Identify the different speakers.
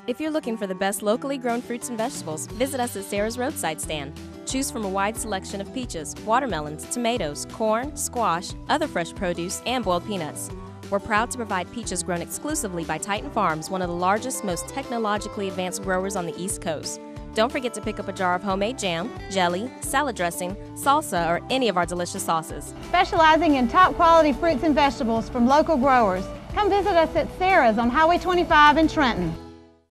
Speaker 1: If you're looking for the best locally grown fruits and vegetables, visit us at Sara's Roadside stand. Choose from a wide selection of peaches, watermelons, tomatoes, corn, squash, other fresh produce, and boiled peanuts. We're proud to provide peaches grown exclusively by Titan Farms, one of the largest, most technologically advanced growers on the East Coast. Don't forget to pick up a jar of homemade jam, jelly, salad dressing, salsa, or any of our delicious sauces.
Speaker 2: Specializing in top quality fruits and vegetables from local growers, come visit us at Sara's on Highway 25 in Trenton.